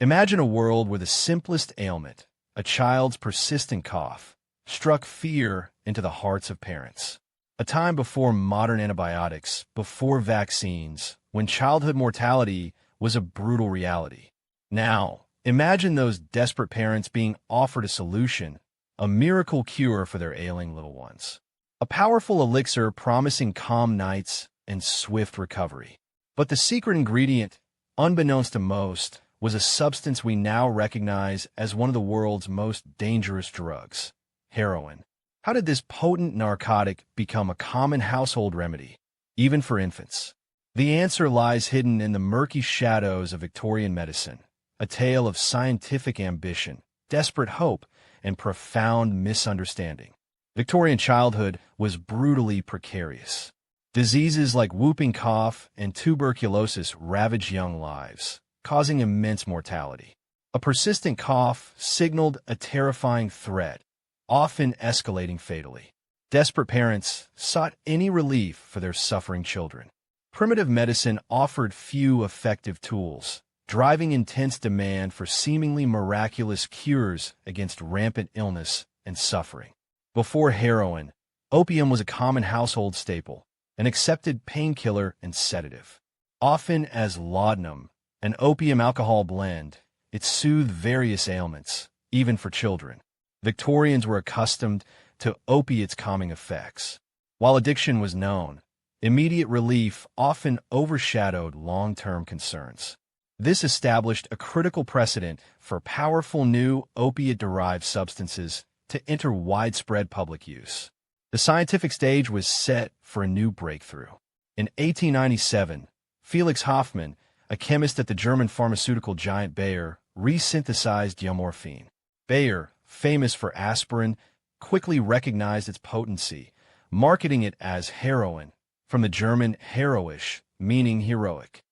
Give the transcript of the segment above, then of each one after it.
Imagine a world where the simplest ailment, a child's persistent cough, struck fear into the hearts of parents. A time before modern antibiotics, before vaccines, when childhood mortality was a brutal reality. Now, imagine those desperate parents being offered a solution, a miracle cure for their ailing little ones. A powerful elixir promising calm nights and swift recovery. But the secret ingredient, unbeknownst to most, was a substance we now recognize as one of the world's most dangerous drugs: heroin. How did this potent narcotic become a common household remedy, even for infants? The answer lies hidden in the murky shadows of Victorian medicine, a tale of scientific ambition, desperate hope, and profound misunderstanding. Victorian childhood was brutally precarious. Diseases like whooping cough and tuberculosis ravaged young lives, causing immense mortality. A persistent cough signaled a terrifying threat, often escalating fatally. Desperate parents sought any relief for their suffering children. Primitive medicine offered few effective tools, driving intense demand for seemingly miraculous cures against rampant illness and suffering. Before heroin, opium was a common household staple, an accepted painkiller and sedative. Often as laudanum, an opium-alcohol blend, it soothed various ailments, even for children. Victorians were accustomed to opiates' calming effects. While addiction was known, immediate relief often overshadowed long-term concerns. This established a critical precedent for powerful new opiate-derived substances to enter widespread public use. The scientific stage was set for a new breakthrough. In 1897, Felix Hoffmann, a chemist at the German pharmaceutical giant Bayer, resynthesized morphine. Bayer, famous for aspirin, quickly recognized its potency, marketing it as heroin, from the German heroisch, meaning heroic.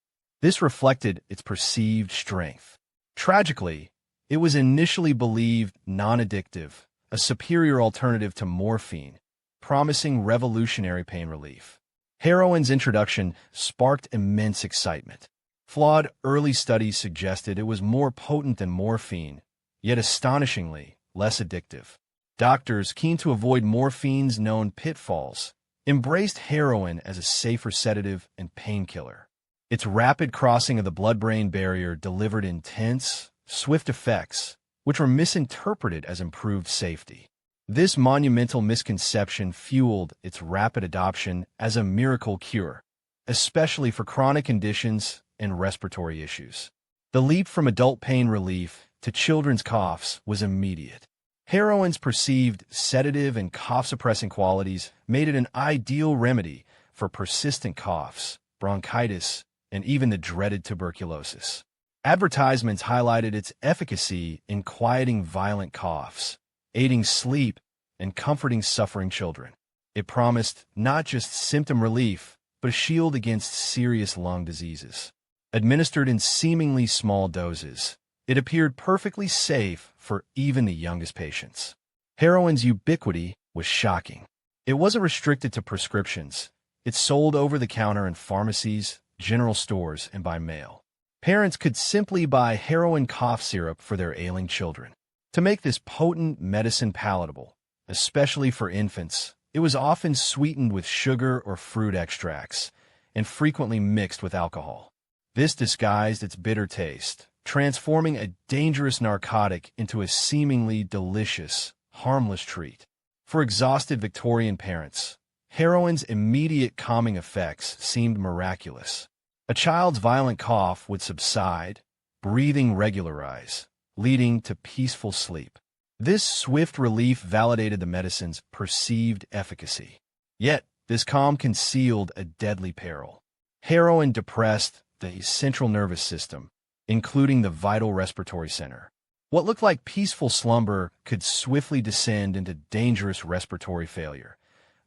This reflected its perceived strength. Tragically, it was initially believed non-addictive, a superior alternative to morphine, promising revolutionary pain relief. Heroin's introduction sparked immense excitement. Flawed early studies suggested it was more potent than morphine, yet astonishingly less addictive. Doctors, keen to avoid morphine's known pitfalls, embraced heroin as a safer sedative and painkiller. Its rapid crossing of the blood-brain barrier delivered intense, swift effects, which were misinterpreted as improved safety. This monumental misconception fueled its rapid adoption as a miracle cure, especially for chronic conditions and respiratory issues. The leap from adult pain relief to children's coughs was immediate. Heroin's perceived sedative and cough-suppressing qualities made it an ideal remedy for persistent coughs, bronchitis, and even the dreaded tuberculosis. Advertisements highlighted its efficacy in quieting violent coughs, aiding sleep, and comforting suffering children. It promised not just symptom relief, but a shield against serious lung diseases. Administered in seemingly small doses, it appeared perfectly safe for even the youngest patients. Heroin's ubiquity was shocking. It wasn't restricted to prescriptions. It sold over the counter in pharmacies, general stores, and by mail. Parents could simply buy heroin cough syrup for their ailing children. To make this potent medicine palatable, especially for infants, it was often sweetened with sugar or fruit extracts, and frequently mixed with alcohol. This disguised its bitter taste, transforming a dangerous narcotic into a seemingly delicious, harmless treat. For exhausted Victorian parents, heroin's immediate calming effects seemed miraculous. A child's violent cough would subside, breathing regularize, leading to peaceful sleep. This swift relief validated the medicine's perceived efficacy. Yet, this calm concealed a deadly peril. Heroin depressed the central nervous system, including the vital respiratory center. What looked like peaceful slumber could swiftly descend into dangerous respiratory failure,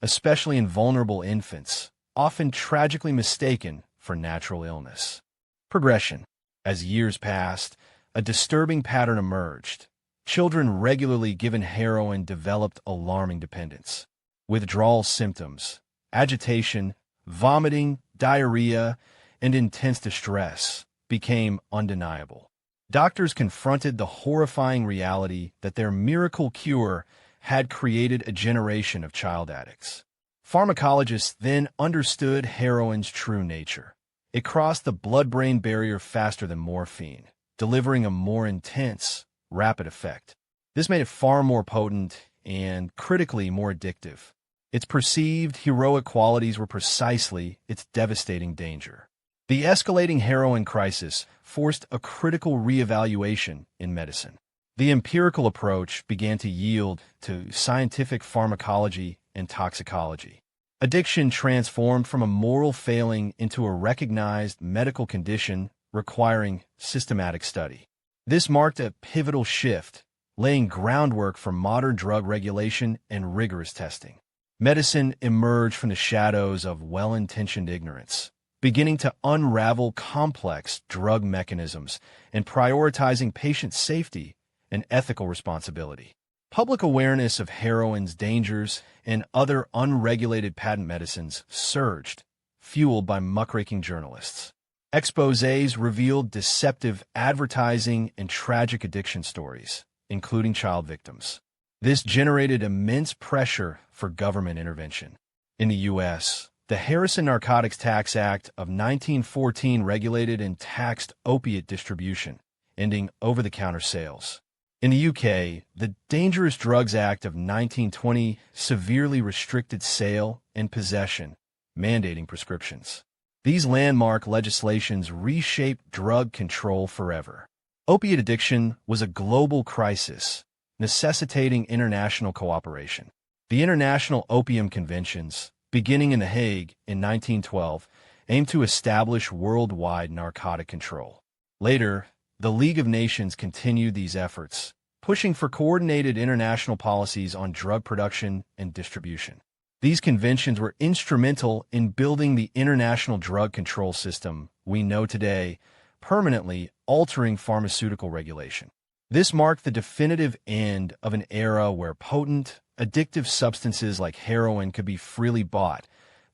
especially in vulnerable infants, often tragically mistaken for natural illness. Progression. As years passed, a disturbing pattern emerged. Children regularly given heroin developed alarming dependence. Withdrawal symptoms, agitation, vomiting, diarrhea, and intense distress became undeniable. Doctors confronted the horrifying reality that their miracle cure had created a generation of child addicts. Pharmacologists then understood heroin's true nature. It crossed the blood-brain barrier faster than morphine, delivering a more intense, rapid effect. This made it far more potent and, critically, more addictive. Its perceived heroic qualities were precisely its devastating danger. The escalating heroin crisis forced a critical reevaluation in medicine. The empirical approach began to yield to scientific pharmacology and toxicology. Addiction transformed from a moral failing into a recognized medical condition requiring systematic study. This marked a pivotal shift, laying groundwork for modern drug regulation and rigorous testing. Medicine emerged from the shadows of well-intentioned ignorance, beginning to unravel complex drug mechanisms and prioritizing patient safety and ethical responsibility. Public awareness of heroin's dangers and other unregulated patent medicines surged, fueled by muckraking journalists. Exposés revealed deceptive advertising and tragic addiction stories, including child victims. This generated immense pressure for government intervention. In the U.S., the Harrison Narcotics Tax Act of 1914 regulated and taxed opiate distribution, ending over-the-counter sales. In the UK, the Dangerous Drugs Act of 1920 severely restricted sale and possession, mandating prescriptions. These landmark legislations reshaped drug control forever. Opiate addiction was a global crisis, necessitating international cooperation. The International Opium Conventions, beginning in The Hague in 1912, aimed to establish worldwide narcotic control. Later, the League of Nations continued these efforts, pushing for coordinated international policies on drug production and distribution. These conventions were instrumental in building the international drug control system we know today, permanently altering pharmaceutical regulation. This marked the definitive end of an era where potent, addictive substances like heroin could be freely bought,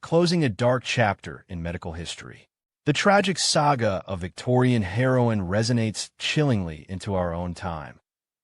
closing a dark chapter in medical history. The tragic saga of Victorian heroin resonates chillingly into our own time,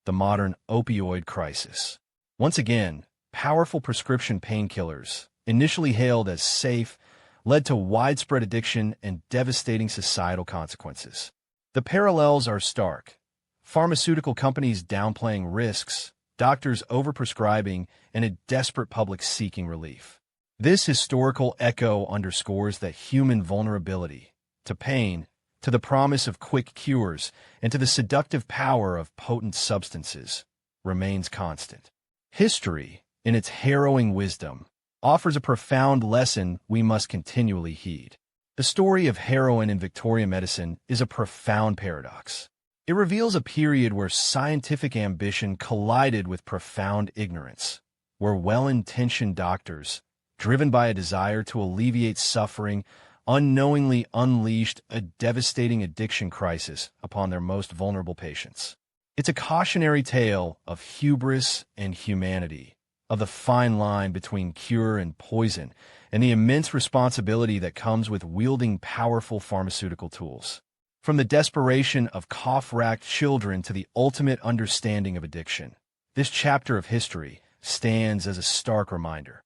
the modern opioid crisis. Once again, powerful prescription painkillers, initially hailed as safe, led to widespread addiction and devastating societal consequences. The parallels are stark. Pharmaceutical companies downplaying risks, doctors overprescribing, and a desperate public seeking relief. This historical echo underscores that human vulnerability to pain, to the promise of quick cures, and to the seductive power of potent substances remains constant. History, in its harrowing wisdom, offers a profound lesson we must continually heed. The story of heroin in Victorian medicine is a profound paradox. It reveals a period where scientific ambition collided with profound ignorance, where well-intentioned doctors, driven by a desire to alleviate suffering, unknowingly unleashed a devastating addiction crisis upon their most vulnerable patients. It's a cautionary tale of hubris and humanity, of the fine line between cure and poison, and the immense responsibility that comes with wielding powerful pharmaceutical tools. From the desperation of cough-racked children to the ultimate understanding of addiction, this chapter of history stands as a stark reminder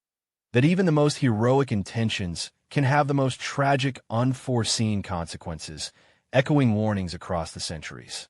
that even the most heroic intentions can have the most tragic, unforeseen consequences, echoing warnings across the centuries.